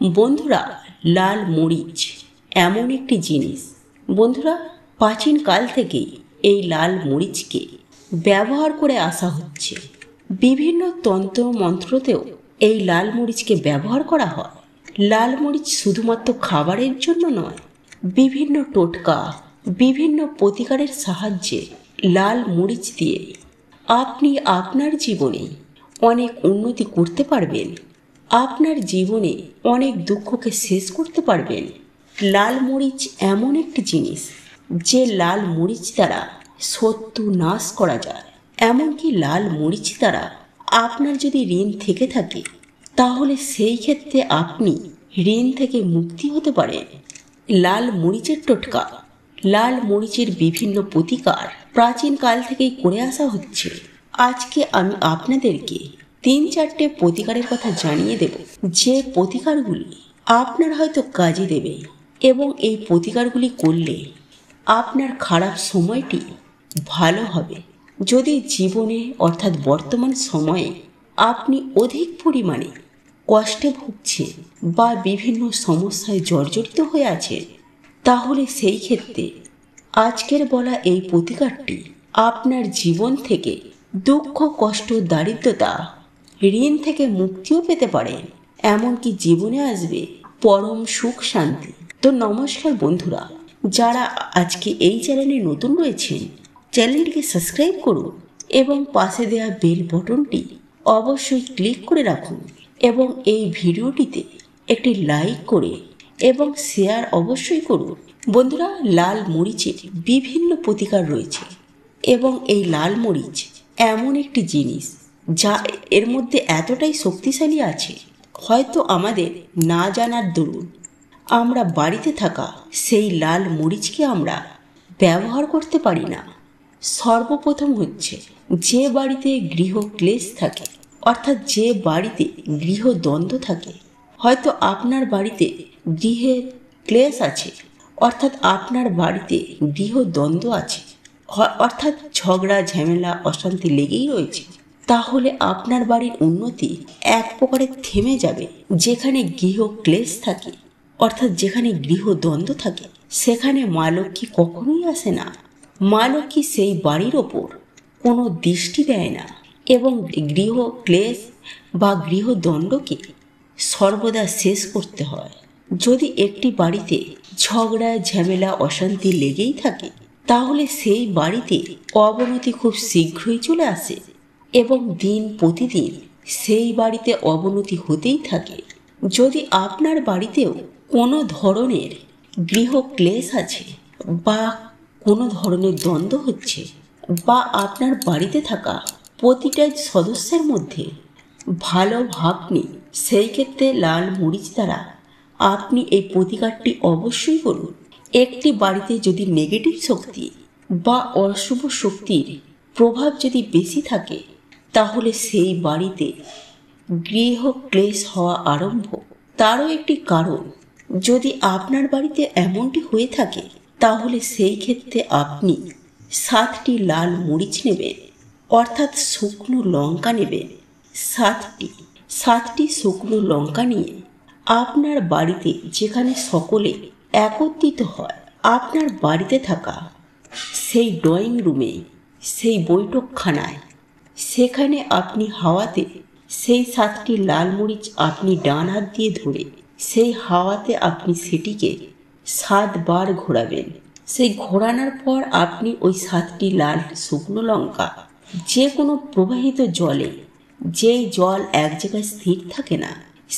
বন্ধুরা, লাল মরিচ এমন একটি জিনিস। বন্ধুরা, প্রাচীন কাল থেকেই এই লাল মরিচকে ব্যবহার করে আসা হচ্ছে। বিভিন্ন তন্ত্র মন্ত্রতেও এই লাল মরিচকে ব্যবহার করা হয়। লাল মরিচ শুধুমাত্র খাবারের জন্য নয়, বিভিন্ন টোটকা, বিভিন্ন প্রতিকারের সাহায্যে লাল মরিচ দিয়ে আপনি আপনার জীবনে অনেক উন্নতি করতে পারবেন। আপনার জীবনে অনেক দুঃখকে শেষ করতে পারবেন। লাল মরিচ এমন একটি জিনিস যে লাল মরিচ দ্বারা শত্রু নাশ করা যায়। এমনকি লাল মরিচ দ্বারা আপনার যদি ঋণ থেকে থাকে, তাহলে সেই ক্ষেত্রে আপনি ঋণ থেকে মুক্তি হতে পারেন। লাল মরিচের টোটকা, লাল মরিচের বিভিন্ন প্রতিকার প্রাচীন কাল থেকেই করে আসা হচ্ছে। আজকে আমি আপনাদেরকে 3-4টে প্রতিকারের কথা জানিয়ে দেব, যে প্রতিকারগুলি আপনার হয়তো কাজে দেবে এবং এই প্রতিকারগুলি করলে আপনার খারাপ সময়টি ভালো হবে। যদি জীবনে অর্থাৎ বর্তমান সময়ে আপনি অধিক পরিমাণে কষ্টে ভুগছেন বা বিভিন্ন সমস্যায় জর্জরিত হয়ে আছেন, তাহলে সেই ক্ষেত্রে আজকের বলা এই প্রতিকারটি আপনার জীবন থেকে দুঃখ, কষ্ট, দারিদ্রতা, ঋণ থেকে মুক্তিও পেতে পারেন। এমনকি জীবনে আসবে পরম সুখ, শান্তি। তো নমস্কার বন্ধুরা, যারা আজকে এই চ্যানেলে নতুন রয়েছেন, চ্যানেলটিকে সাবস্ক্রাইব করুন এবং পাশে দেওয়া বেল বটনটি অবশ্যই ক্লিক করে রাখুন এবং এই ভিডিওটিতে একটি লাইক করে এবং শেয়ার অবশ্যই করুন। বন্ধুরা, লাল মরিচের বিভিন্ন প্রতিকার রয়েছে এবং এই লাল মরিচ এমন একটি জিনিস যা এর মধ্যে এতটাই শক্তিশালী আছে, হয়তো আমাদের না জানার দরুন আমরা বাড়িতে থাকা সেই লাল মরিচকে আমরা ব্যবহার করতে পারি না। সর্বপ্রথম হচ্ছে, যে বাড়িতে গৃহক্লেশ থাকে, অর্থাৎ যে বাড়িতে গৃহদ্বন্দ্ব থাকে, হয়তো আপনার বাড়িতে গৃহের ক্লেশ আছে, অর্থাৎ আপনার বাড়িতে গৃহদ্বন্দ্ব আছে, অর্থাৎ ঝগড়া, ঝামেলা, অশান্তি লেগেই রয়েছে, তাহলে আপনার বাড়ির উন্নতি এক প্রকারে থেমে যাবে। যেখানে গৃহ ক্লেশ থাকে, অর্থাৎ যেখানে গৃহদ্বন্দ্ব থাকে, সেখানে মা লক্ষ্মী কখনোই আসে না। মা লক্ষ্মী সেই বাড়ির ওপর কোনো দৃষ্টি দেয় না এবং গৃহ ক্লেশ বা গৃহদ্বন্দ্বকে সর্বদা শেষ করতে হয়। যদি একটি বাড়িতে ঝগড়া, ঝামেলা, অশান্তি লেগেই থাকে, তাহলে সেই বাড়িতে অবনতি খুব শীঘ্রই চলে আসে এবং দিন প্রতিদিন সেই বাড়িতে অবনতি হতেই থাকে। যদি আপনার বাড়িতেও কোনো ধরনের গৃহ ক্লেশ আছে বা কোনো ধরনের দ্বন্দ্ব হচ্ছে, বা আপনার বাড়িতে থাকা প্রতিটা সদস্যের মধ্যে ভালো ভাব নেই, সেই ক্ষেত্রে লাল মরিচ দ্বারা আপনি এই প্রতিকারটি অবশ্যই করুন। একটি বাড়িতে যদি নেগেটিভ শক্তি বা অশুভ শক্তির প্রভাব যদি বেশি থাকে, তাহলে সেই বাড়িতে গৃহ ক্লেশ হওয়া আরম্ভ। তারও একটি কারণ, যদি আপনার বাড়িতে এমনটি হয়ে থাকে, তাহলে সেই ক্ষেত্রে আপনি 7টি লাল মরিচ নেবেন, অর্থাৎ শুকনো লঙ্কা নেবেন। 7টি শুকনো লঙ্কা নিয়ে আপনার বাড়িতে, যেখানে সকলে একত্রিত হয়, আপনার বাড়িতে থাকা সেই ড্রয়িং রুমে, সেই বৈঠকখানায়, সেখানে আপনি হাওয়াতে সেই 7টি লাল মরিচ আপনি ডান হাত দিয়ে ধরে সেই হাওয়াতে আপনি সেটিকে 7 বার ঘোরাবেন। সেই ঘোরানোর পর আপনি ওই 7টি লাল শুকনো লঙ্কা যে কোনো প্রবাহিত জলে, যেই জল এক জায়গায় স্থির থাকে না,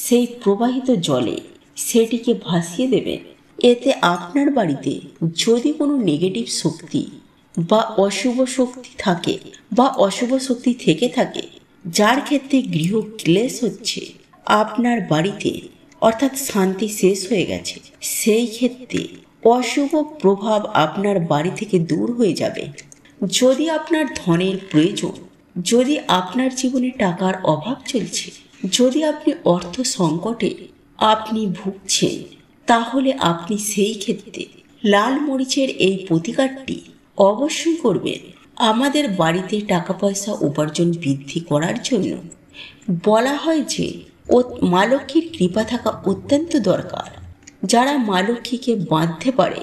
সেই প্রবাহিত জলে সেটিকে ভাসিয়ে দেবেন। এতে আপনার বাড়িতে যদি কোনো নেগেটিভ শক্তি বা অশুভ শক্তি থাকে বা অশুভ শক্তি থেকে থাকে, যার ক্ষেত্রে গৃহ ক্লেশ হচ্ছে আপনার বাড়িতে, অর্থাৎ শান্তি শেষ হয়ে গেছে, সেই ক্ষেত্রে অশুভ প্রভাব আপনার বাড়ি থেকে দূর হয়ে যাবে। যদি আপনার ধনের প্রয়োজন, যদি আপনার জীবনে টাকার অভাব চলছে, যদি আপনি অর্থ সংকটে আপনি ভুগছেন, তাহলে আপনি সেই ক্ষেত্রে লাল মরিচের এই প্রতিকারটি অবশ্যই করবেন। আমাদের বাড়িতে টাকা পয়সা উপার্জন বৃদ্ধি করার জন্য বলা হয় যে ও মা লক্ষ্মীর কৃপা থাকা অত্যন্ত দরকার। যারা মা লক্ষ্মীকে বাঁধতে পারে,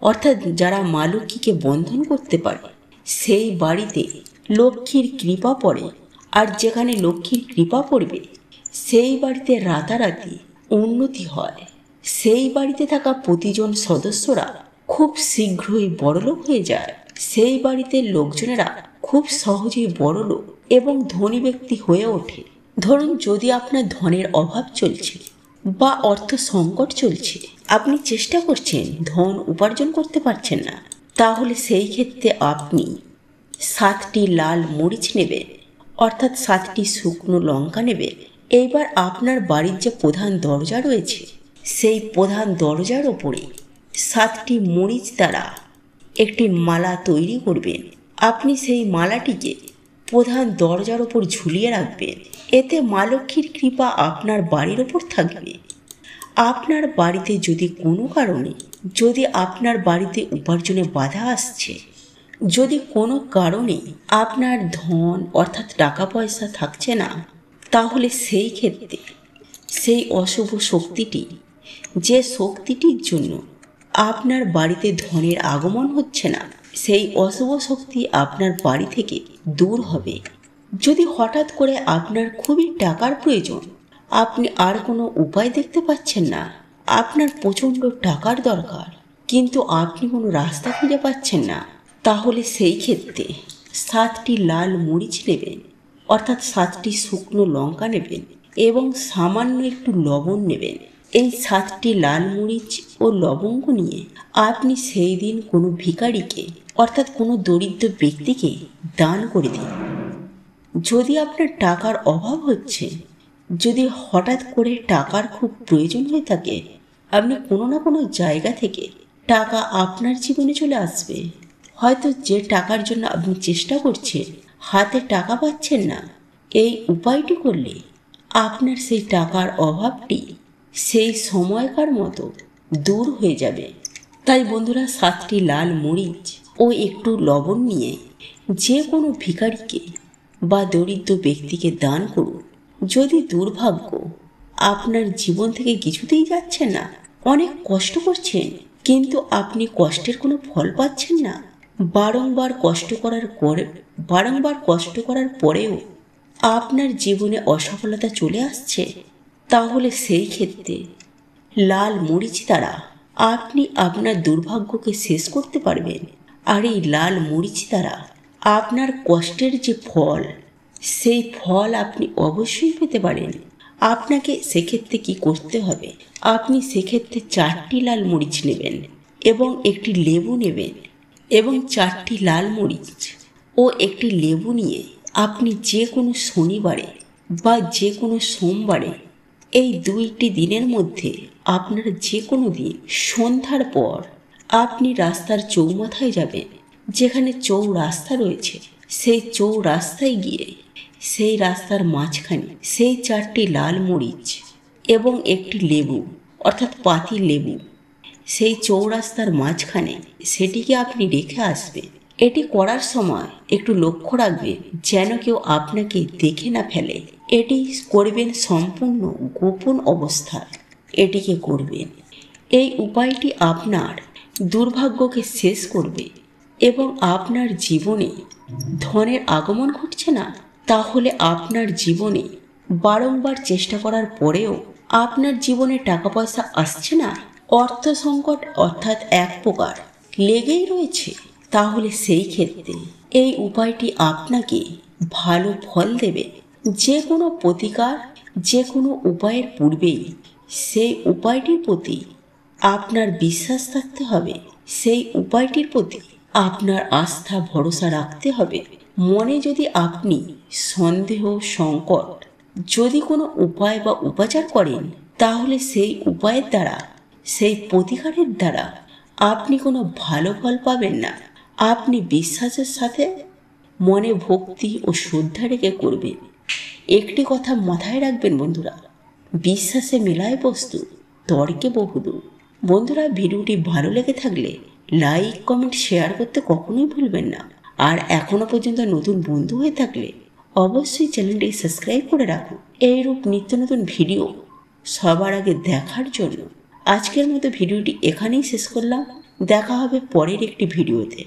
অর্থাৎ যারা মা লক্ষ্মীকে বন্ধন করতে পারে, সেই বাড়িতে লক্ষ্মীর কৃপা পড়ে। আর যেখানে লক্ষ্মীর কৃপা পড়বে সেই বাড়িতে রাতারাতি উন্নতি হয়। সেই বাড়িতে থাকা প্রতিজন সদস্যরা খুব শীঘ্রই বড়লোক হয়ে যায়। সেই বাড়িতে লোকজনেরা খুব সহজেই বড়লোক এবং ধনী ব্যক্তি হয়ে ওঠে। ধরুন, যদি আপনার ধনের অভাব চলছে বা অর্থ সংকট চলছে, আপনি চেষ্টা করছেন ধন উপার্জন করতে পারছেন না, তাহলে সেই ক্ষেত্রে আপনি 7টি লাল মরিচ নেবেন, অর্থাৎ 7টি শুকনো লঙ্কা নেবেন। এইবার আপনার বাড়ির যে প্রধান দরজা রয়েছে সেই প্রধান দরজার ওপরে 7টি মরিচ দ্বারা একটি মালা তৈরি করবেন। আপনি সেই মালাটিকে প্রধান দরজার ওপর ঝুলিয়ে রাখবেন। এতে মা লক্ষ্মীর কৃপা আপনার বাড়ির ওপর থাকবে। আপনার বাড়িতে যদি কোনো কারণে আপনার বাড়িতে উপার্জনে বাধা আসছে, যদি কোনো কারণে আপনার ধন অর্থাৎ টাকা পয়সা থাকছে না, তাহলে সেই ক্ষেত্রে সেই অশুভ শক্তিটি, যে শক্তিটির জন্য আপনার বাড়িতে ধনের আগমন হচ্ছে না, সেই অশুভ শক্তি আপনার বাড়ি থেকে দূর হবে। যদি হঠাৎ করে আপনার খুবই টাকার প্রয়োজন, আপনি আর কোনো উপায় দেখতে পাচ্ছেন না, আপনার প্রচণ্ড টাকার দরকার, কিন্তু আপনি কোনো রাস্তা খুঁজে পাচ্ছেন না, তাহলে সেই ক্ষেত্রে 7টি লাল মরিচ নেবেন, অর্থাৎ 7টি শুকনো লঙ্কা নেবেন এবং সামান্য একটু লবণ নেবেন। এই 7টি লাল মরিচ ও লবঙ্গ নিয়ে আপনি সেই দিন কোনো ভিখারিকে, অর্থাৎ কোনো দরিদ্র ব্যক্তিকে দান করে দিন। যদি আপনার টাকার অভাব হচ্ছে, যদি হঠাৎ করে টাকার খুব প্রয়োজন হয়ে থাকে, আপনি কোনো না কোনো জায়গা থেকে টাকা আপনার জীবনে চলে আসবে। হয়তো যে টাকার জন্য আপনি চেষ্টা করছেন, হাতে টাকা পাচ্ছেন না, এই উপায়টি করলে আপনার সেই টাকার অভাবটি সেই সময়কার মতো দূর হয়ে যাবে। তাই বন্ধুরা, 7টি লাল মরিচ ও একটু লবণ নিয়ে যে কোনো ভিখারিকে বা দরিদ্র ব্যক্তিকে দান করুন। যদি দুর্ভাগ্য আপনার জীবন থেকে কিছুতেই যাচ্ছে না, অনেক কষ্ট করছেন কিন্তু আপনি কষ্টের কোনো ফল পাচ্ছেন না, বারংবার কষ্ট করার পরেও আপনার জীবনে অসফলতা চলে আসছে, তাহলে সেই ক্ষেত্রে লাল মরিচ দ্বারা আপনি আপনার দুর্ভাগ্যকে শেষ করতে পারবেন। আর এই লাল মরিচ দ্বারা আপনার কষ্টের যে ফল, সেই ফল আপনি অবশ্যই পেতে পারেন। আপনাকে সেক্ষেত্রে কি করতে হবে? আপনি সেক্ষেত্রে 4টি লাল মরিচ নেবেন এবং একটি লেবু নেবেন, এবং 4টি লাল মরিচ ও একটি লেবু নিয়ে আপনি যে কোনো শনিবারে বা যে কোনো সোমবারে, এই 2টি দিনের মধ্যে আপনার যে কোনো দিন সন্ধ্যার পর আপনি রাস্তার চৌমাথায় যাবেন, যেখানে চৌরাস্তা রয়েছে, সেই চৌরাস্তায় গিয়ে সেই রাস্তার মাঝখানে সেই 4টি লাল মরিচ এবং একটি লেবু, অর্থাৎ পাতি লেবু, সেই চৌরাস্তার মাঝখানে সেটিকে আপনি রেখে আসবেন। এটি করার সময় একটু লক্ষ্য রাখবেন যেন কেউ আপনাকে দেখে না ফেলে। এটি করবেন সম্পূর্ণ গোপন অবস্থায়, এটিকে করবেন। এই উপায়টি আপনার দুর্ভাগ্যকে শেষ করবে এবং আপনার জীবনে ধনের আগমন ঘটছে না, তাহলে আপনার জীবনে বারংবার চেষ্টা করার পরেও আপনার জীবনে টাকা পয়সা আসছে না, অর্থ সংকট অর্থাৎ এক প্রকার লেগেই রয়েছে, তাহলে সেই ক্ষেত্রে এই উপায়টি আপনাকে ভালো ফল দেবে। যে কোনো প্রতিকার, যে কোনো উপায়ের পূর্বেই সেই উপায়টির প্রতি আপনার বিশ্বাস থাকতে হবে, সেই উপায়টির প্রতি আপনার আস্থা ভরসা রাখতে হবে। মনে যদি আপনি সন্দেহ, সংকট, যদি কোনো উপায় বা উপাচার করেন, তাহলে সেই উপায়ের দ্বারা, সেই প্রতিকারের দ্বারা আপনি কোনো ভালো ফল পাবেন না। আপনি বিশ্বাসের সাথে মনে ভক্তি ও শ্রদ্ধা রেখে করবেন। একটি কথা মাথায় রাখবেন বন্ধুরা, বিশ্বাসে মেলায় বস্তু, তর্কে বহুদূর। বন্ধুরা, ভিডিওটি ভালো লেগে থাকলে লাইক, কমেন্ট, শেয়ার করতে কখনোই ভুলবেন না। আর এখনো পর্যন্ত নতুন বন্ধু হয়ে থাকলে অবশ্যই চ্যানেলটি সাবস্ক্রাইব করে রাখুন এইরূপ নিত্য নতুন ভিডিও সবার আগে দেখার জন্য। আজকের মতো ভিডিওটি এখানেই শেষ করলাম। দেখা হবে পরের একটি ভিডিওতে।